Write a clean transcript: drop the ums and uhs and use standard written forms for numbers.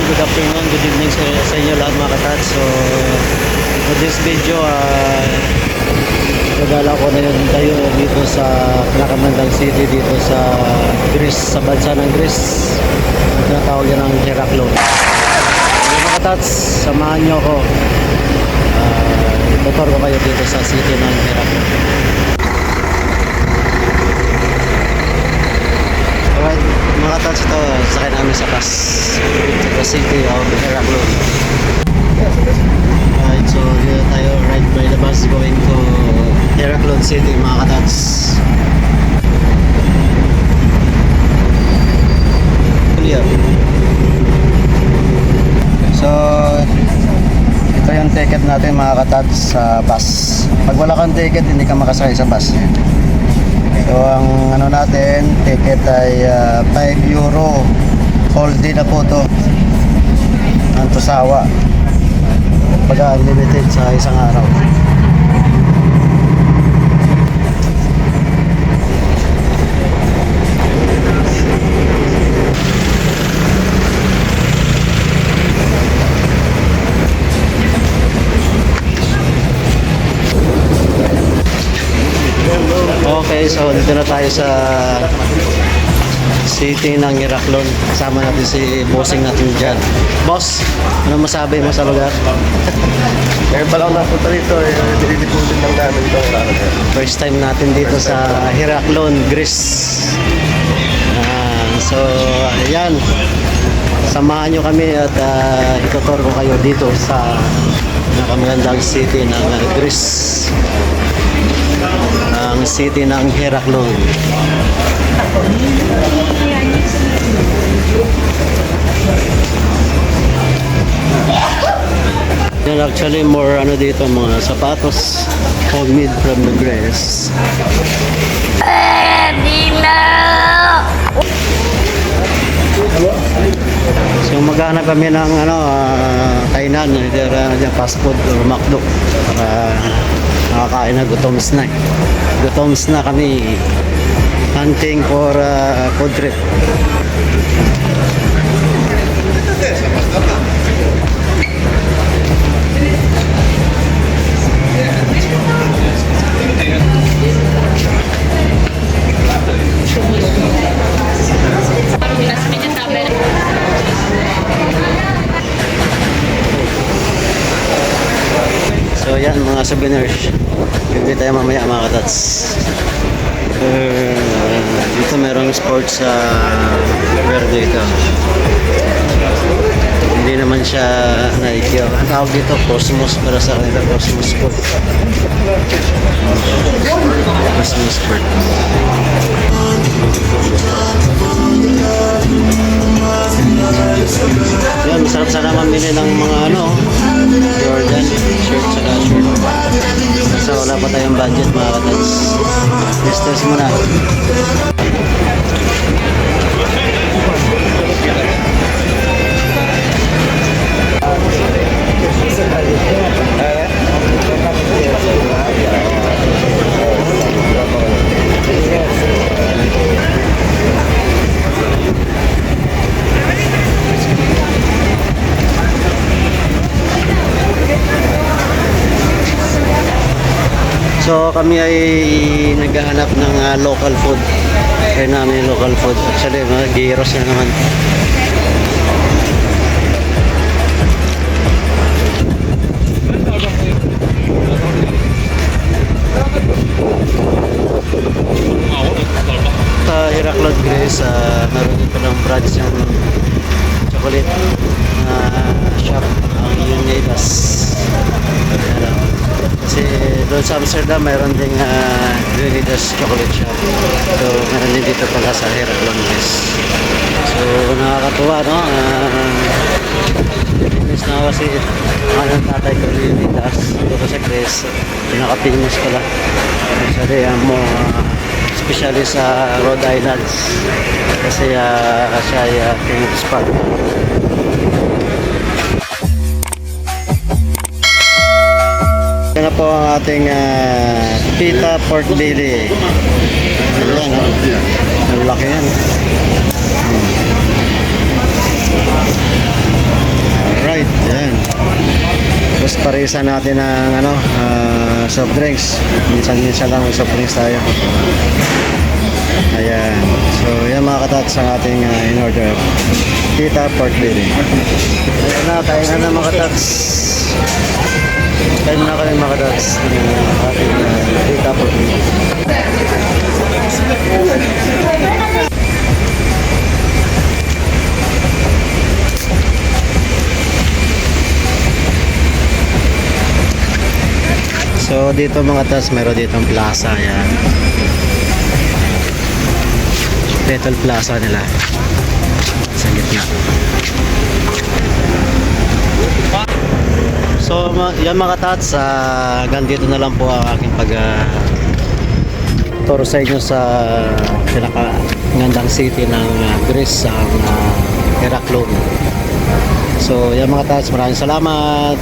Good afternoon, good evening sa inyo lahat mga katats. So for this video nagala ko na yun tayo dito sa Pinakabandang City, dito sa Greece, sa bansa ng Greece. Tinatawag yan ng Heraklion. So, mga katats, samahan nyo ako, tutor ko kayo dito sa city ng Heraklion. Alright, mga katats, ito sakay namin sa bus to the city of Heraklion. Alright, so dito tayo, ride by the bus going to Heraklion City, mga katats. So ito yung ticket natin mga katats sa bus. Pag wala kang ticket, hindi ka makasakay sa bus. So ang ano natin, ticket ay 5 euro. Whole day na po to ang tusawa. Pag unlimited sa isang araw. Okay, so dito na tayo sa city ng Heraklion. Kasama natin si bossing natin dyan. Boss, ano masabi mo sa lugar? Kaya pa lang napunta rito, dinilipunin lang namin ito. First time natin dito sa Heraklion, Greece. So, ayan. Samahan nyo kami at itutur ko kayo dito sa nakamagandang city ng Greece. Ang city ng Heraklion. Yan actually more ano dito, mga sapatos homemade from the Greece. So maghanap kami ng ano kainan, either fast food or McDo para nakakain na, gutoms na. Gutoms na kami, hunting for food trip. So yan mga souvenirs, bibili tayo mamaya mga katats. Dito merong sports sa lugar dito. Hindi naman siya Nike. Ang tawag dito Cosmos, para sa kanila Cosmos Sport. Cosmos Sport. Yan, masarap sana mamili ng mga ano Jordan shirt saka shirt. Kasi wala pa tayong budget mga katats. Test muna. So kami ay naghahanap ng local food. Kaya namin local food. Actually, gyros na naman. Sa Heraklion, Greece, meron dito ng branch ng chocolate na shop, ang Unidas. Kasi doon sa Amsterdam mayroon ding Unidas chocolate shop. So meron din dito pala sa Heraklion, Greece. So nakakatuwa, no? Miss na kasi ang tatay ko rin tapos dito sa Chris pinaka-famous pala kasi ang mo especially sa Rhode Island kasi siya ay famous spot. Yan na po ang ating pita pork belly. Ayan, ang laki yan. Alright, yan. Tapos parisan natin ng soft drinks. Minsan-minsan lang may soft drinks tayo. Ayan. So, yan mga katats ang ating in-order. Pita pork belly. Ayan na, kain na mga katats. Kain na kami mga katats. Ating pita pork belly. So dito mga tas meron ditong plaza yan. Little plaza nila sa gitna. So yan mga tats, hanggang dito na lang po ang aking pag tour sa inyo sa pinakagandang city ng Greece, ang Heraklion. So yan mga tats, maraming salamat.